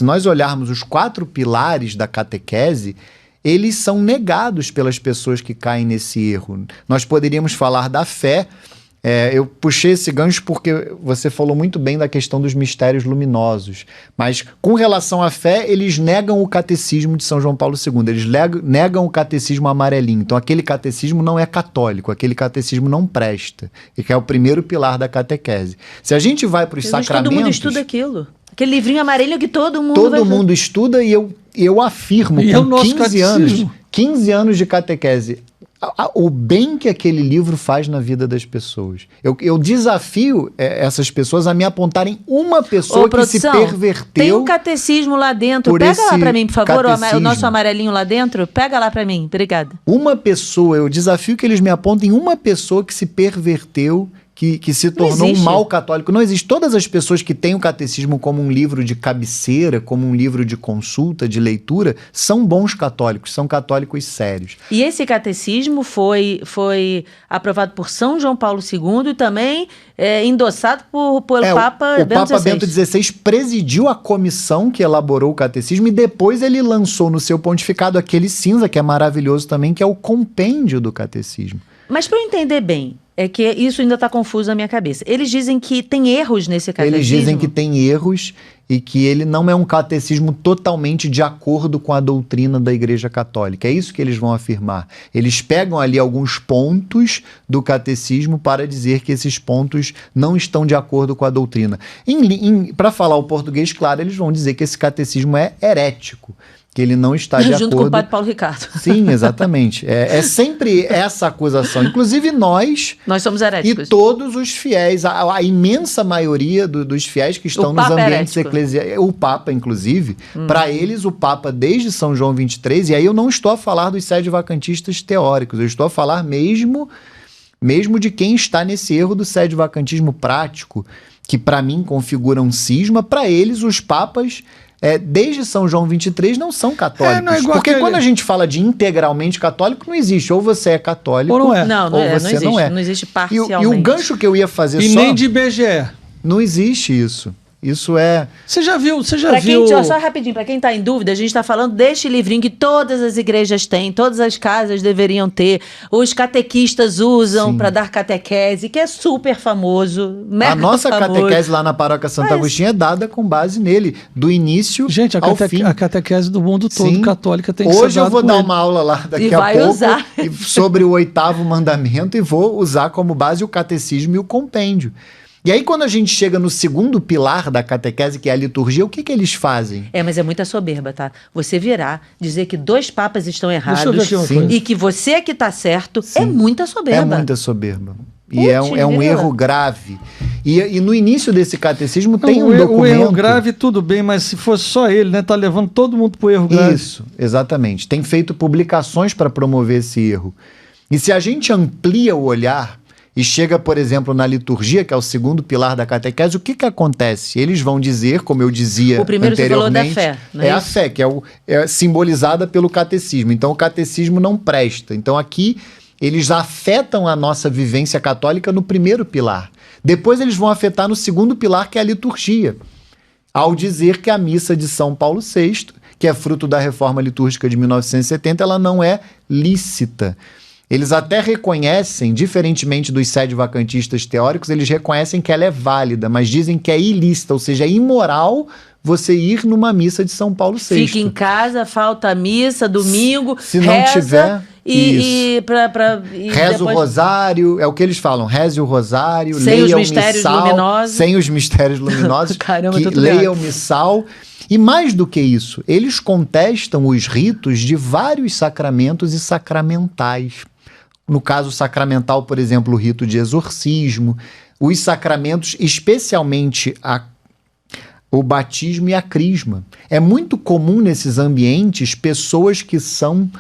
Se nós olharmos os 4 pilares da catequese, eles são negados pelas pessoas que caem nesse erro. Nós poderíamos falar da fé. Eu puxei esse gancho porque você falou muito bem da questão dos mistérios luminosos. Mas com relação à fé, eles negam o catecismo de São João Paulo II. Eles negam o catecismo amarelinho. Então aquele catecismo não é católico, aquele catecismo não presta. E que é o primeiro pilar da catequese. Se a gente vai para os sacramentos... Todo mundo estuda aquilo. Aquele livrinho amarelinho que todo mundo todo mundo estuda, e eu afirmo, e com 15 anos de catequese, o bem que aquele livro faz na vida das pessoas. Eu desafio essas pessoas a me apontarem uma pessoa que se perverteu. Tem um catecismo lá dentro. Pega lá para mim, por favor, o nosso amarelinho lá dentro. Pega lá para mim, obrigada. Uma pessoa, eu desafio que eles me apontem uma pessoa que se perverteu, que se tornou um mau católico. Não existe. Todas as pessoas que têm o catecismo como um livro de cabeceira, como um livro de consulta, de leitura, são bons católicos, são católicos sérios. E esse catecismo foi aprovado por São João Paulo II e também endossado pelo Papa Bento XVI. O Papa Bento XVI presidiu a comissão que elaborou o catecismo e depois ele lançou no seu pontificado aquele cinza, que é maravilhoso também, que é o compêndio do catecismo. Mas para eu entender bem, é que isso ainda está confuso na minha cabeça. Eles dizem que tem erros nesse catecismo? Eles dizem que tem erros e que ele não é um catecismo totalmente de acordo com a doutrina da Igreja Católica. É isso que eles vão afirmar. Eles pegam ali alguns pontos do catecismo para dizer que esses pontos não estão de acordo com a doutrina. Para falar o português claro, eles vão dizer que esse catecismo é herético, que ele não está de acordo... Junto com o padre Paulo Ricardo. Sim, exatamente. É sempre essa acusação. Inclusive nós somos heréticos. E todos os fiéis, a imensa maioria dos fiéis que estão nos ambientes eclesiásticos, o Papa, inclusive, para eles o Papa, desde São João 23, e aí eu não estou a falar dos sede-vacantistas teóricos, eu estou a falar mesmo de quem está nesse erro do sede-vacantismo prático, que para mim configura um cisma. Para eles, os papas... desde São João 23 não são católicos. Não é igual porque quando a gente fala de integralmente católico, não existe. Ou você é católico, ou não é. Ou você não é. Não existe parcialmente. E o gancho que eu ia fazer e nem de IBGE. Não existe isso. Isso é... Você já viu... Só rapidinho, para quem está em dúvida, a gente está falando deste livrinho que todas as igrejas têm, todas as casas deveriam ter, os catequistas usam para dar catequese, que é super famoso, a nossa catequese lá na Paróquia Santo Agostinho é dada com base nele, do início ao fim. A catequese do mundo todo católica tem que ser Hoje eu vou dar uma aula lá daqui a pouco sobre o 8º mandamento e vou usar como base o catecismo e o compêndio. E aí, quando a gente chega no segundo pilar da catequese, que é a liturgia, o que eles fazem? Mas é muita soberba, tá? Você virar, dizer que 2 papas estão errados e que você é que está certo, é muita soberba. É muita soberba. E é um erro grave. E no início desse catecismo tem um documento... O erro grave, tudo bem, mas se fosse só ele, né? Tá levando todo mundo pro erro grave. Isso, exatamente. Tem feito publicações para promover esse erro. E se a gente amplia o olhar... E chega, por exemplo, na liturgia, que é o segundo pilar da catequese, o que acontece? Eles vão dizer, como eu dizia anteriormente... O primeiro você falou da fé, não é a fé, que é simbolizada pelo catecismo. Então, o catecismo não presta. Então, aqui, eles afetam a nossa vivência católica no primeiro pilar. Depois, eles vão afetar no segundo pilar, que é a liturgia. Ao dizer que a missa de São Paulo VI, que é fruto da reforma litúrgica de 1970, ela não é lícita. Eles até reconhecem, diferentemente dos sede-vacantistas teóricos, eles reconhecem que ela é válida, mas dizem que é ilícita, ou seja, é imoral você ir numa missa de São Paulo VI. Fica em casa, falta a missa, domingo, se não tiver... Reza o rosário, é o que eles falam, reze o rosário, leia os mistérios luminosos. Sem os mistérios luminosos, Caramba, leia o missal. E mais do que isso, eles contestam os ritos de vários sacramentos e sacramentais. No caso sacramental, por exemplo, o rito de exorcismo, os sacramentos, especialmente o batismo e a crisma. É muito comum nesses ambientes pessoas que são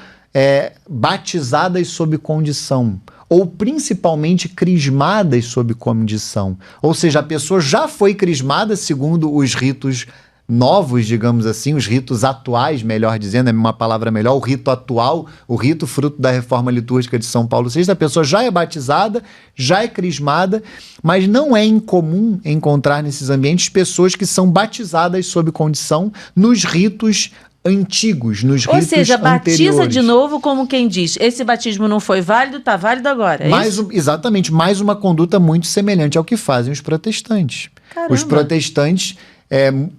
batizadas sob condição, ou principalmente crismadas sob condição. Ou seja, a pessoa já foi crismada segundo os ritos novos, digamos assim, os ritos atuais, melhor dizendo, é uma palavra melhor, o rito atual, o rito fruto da reforma litúrgica de São Paulo VI, a pessoa já é batizada, já é crismada, mas não é incomum encontrar nesses ambientes pessoas que são batizadas sob condição nos ritos antigos, nos ritos anteriores. Ou seja, batiza de novo, como quem diz, esse batismo não foi válido, está válido agora, isso? Exatamente, mais uma conduta muito semelhante ao que fazem os protestantes. Caramba. Os protestantes,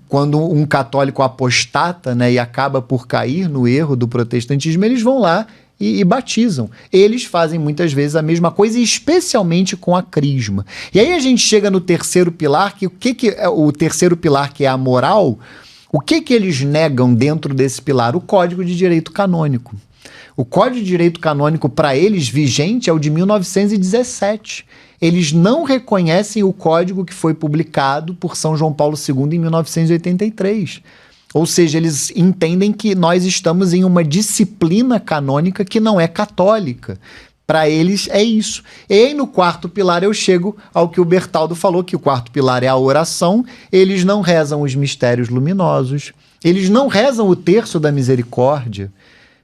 quando um católico apostata, né, e acaba por cair no erro do protestantismo, eles vão lá e batizam. Eles fazem muitas vezes a mesma coisa, especialmente com a crisma. E aí a gente chega no terceiro pilar, o terceiro pilar, que é a moral. O que eles negam dentro desse pilar? O Código de Direito Canônico. O Código de Direito Canônico, para eles, vigente, é o de 1917. Eles não reconhecem o código que foi publicado por São João Paulo II em 1983. Ou seja, eles entendem que nós estamos em uma disciplina canônica que não é católica. Para eles é isso. E aí no quarto pilar eu chego ao que o Bertaldo falou, que o quarto pilar é a oração. Eles não rezam os mistérios luminosos, eles não rezam o terço da misericórdia,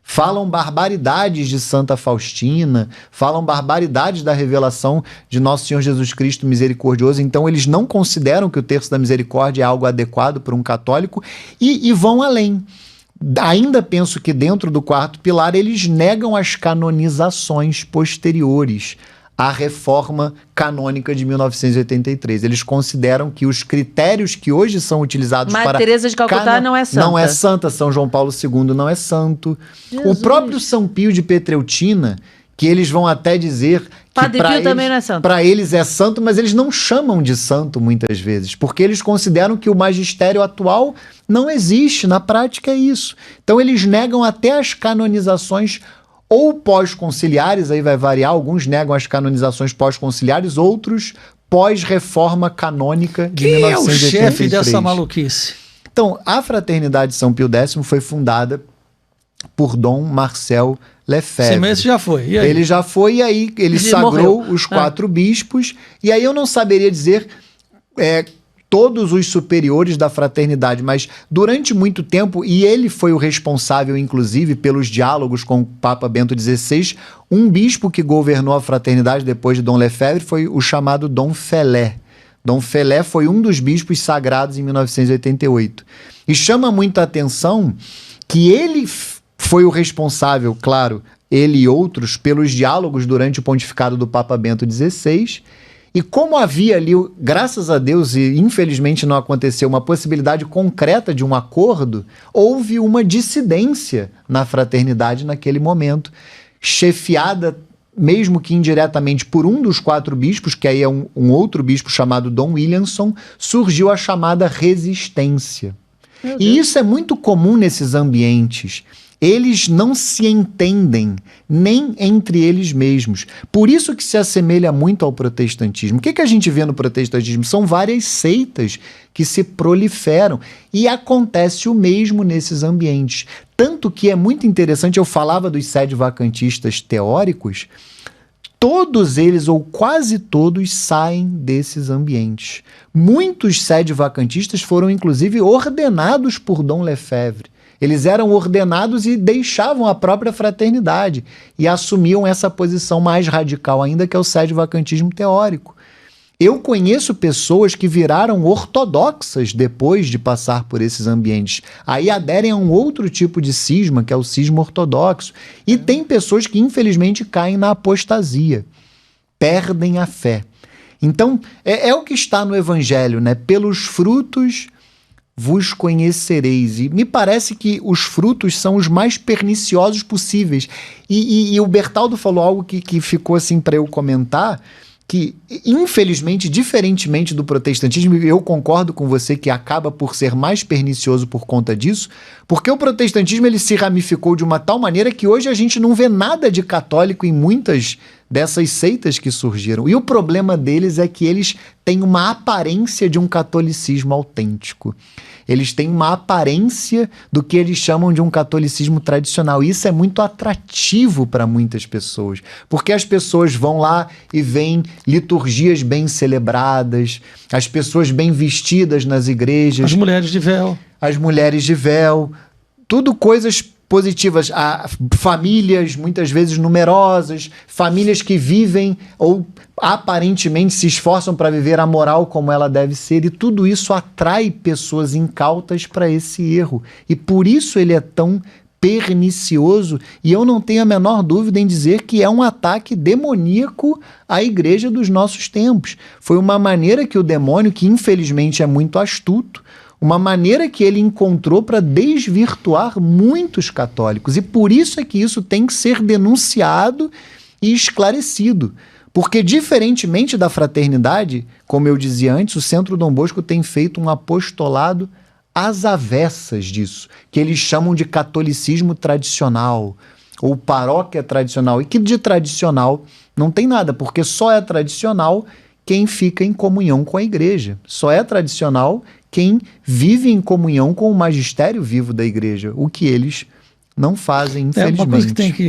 falam barbaridades de Santa Faustina, falam barbaridades da revelação de Nosso Senhor Jesus Cristo misericordioso. Então eles não consideram que o terço da misericórdia é algo adequado para um católico e vão além. Ainda penso que dentro do quarto pilar eles negam as canonizações posteriores à reforma canônica de 1983. Eles consideram que os critérios que hoje são utilizados para... Madre Teresa de Calcutá não é santa. Não é santa, São João Paulo II não é santo. Jesus. O próprio São Pio de Petreutina, que eles vão até dizer que Padre Pio também não é santo. Para eles é santo, mas eles não chamam de santo muitas vezes, porque eles consideram que o magistério atual não existe, na prática é isso. Então eles negam até as canonizações ou pós-conciliares, aí vai variar, alguns negam as canonizações pós-conciliares, outros pós-reforma canônica de 1983. Quem é o chefe dessa maluquice? Então, a Fraternidade São Pio X foi fundada por Dom Marcel Lefebvre. Sim, mas esse já foi. E aí? Ele já foi, e aí ele sagrou os 4 bispos, e aí eu não saberia dizer todos os superiores da fraternidade, mas durante muito tempo, e ele foi o responsável, inclusive, pelos diálogos com o Papa Bento XVI, um bispo que governou a fraternidade depois de Dom Lefebvre foi o chamado Dom Felé. Dom Felé foi um dos bispos sagrados em 1988. E chama muito a atenção que ele foi o responsável, claro, ele e outros, pelos diálogos durante o pontificado do Papa Bento XVI. E como havia ali, graças a Deus, e infelizmente não aconteceu, uma possibilidade concreta de um acordo, houve uma dissidência na fraternidade naquele momento, chefiada, mesmo que indiretamente, por um dos 4 bispos, que aí é um outro bispo chamado Dom Williamson, surgiu a chamada resistência. E isso é muito comum nesses ambientes. Eles não se entendem nem entre eles mesmos. Por isso que se assemelha muito ao protestantismo. O que a gente vê no protestantismo? São várias seitas que se proliferam. E acontece o mesmo nesses ambientes. Tanto que é muito interessante, eu falava dos sede-vacantistas teóricos, todos eles, ou quase todos, saem desses ambientes. Muitos sede-vacantistas foram, inclusive, ordenados por Dom Lefebvre. Eles eram ordenados e deixavam a própria fraternidade e assumiam essa posição mais radical ainda, que é o sede-vacantismo teórico. Eu conheço pessoas que viraram ortodoxas depois de passar por esses ambientes. Aí aderem a um outro tipo de cisma, que é o cisma ortodoxo. E tem pessoas que, infelizmente, caem na apostasia, perdem a fé. Então, é o que está no Evangelho, né? Pelos frutos vos conhecereis. E me parece que os frutos são os mais perniciosos possíveis. E o Bertaldo falou algo que ficou assim para eu comentar, que infelizmente, diferentemente do protestantismo, eu concordo com você que acaba por ser mais pernicioso por conta disso, porque o protestantismo ele se ramificou de uma tal maneira que hoje a gente não vê nada de católico em muitas dessas seitas que surgiram. E o problema deles é que eles têm uma aparência de um catolicismo autêntico. Eles têm uma aparência do que eles chamam de um catolicismo tradicional. E isso é muito atrativo para muitas pessoas, porque as pessoas vão lá e veem liturgias bem celebradas, as pessoas bem vestidas nas igrejas. As mulheres de véu. As mulheres de véu. Tudo coisas positivas. Famílias muitas vezes numerosas, famílias que vivem ou aparentemente se esforçam para viver a moral como ela deve ser, e tudo isso atrai pessoas incautas para esse erro. E por isso ele é tão pernicioso, e eu não tenho a menor dúvida em dizer que é um ataque demoníaco à igreja dos nossos tempos. Foi uma maneira que o demônio, que infelizmente é muito astuto, uma maneira que ele encontrou para desvirtuar muitos católicos. E por isso é que isso tem que ser denunciado e esclarecido. Porque, diferentemente da fraternidade, como eu dizia antes, o Centro Dom Bosco tem feito um apostolado às avessas disso, que eles chamam de catolicismo tradicional, ou paróquia tradicional, e que de tradicional não tem nada, porque só é tradicional quem fica em comunhão com a igreja. Só é tradicional quem vive em comunhão com o magistério vivo da igreja, o que eles não fazem, infelizmente. É uma coisa que tem que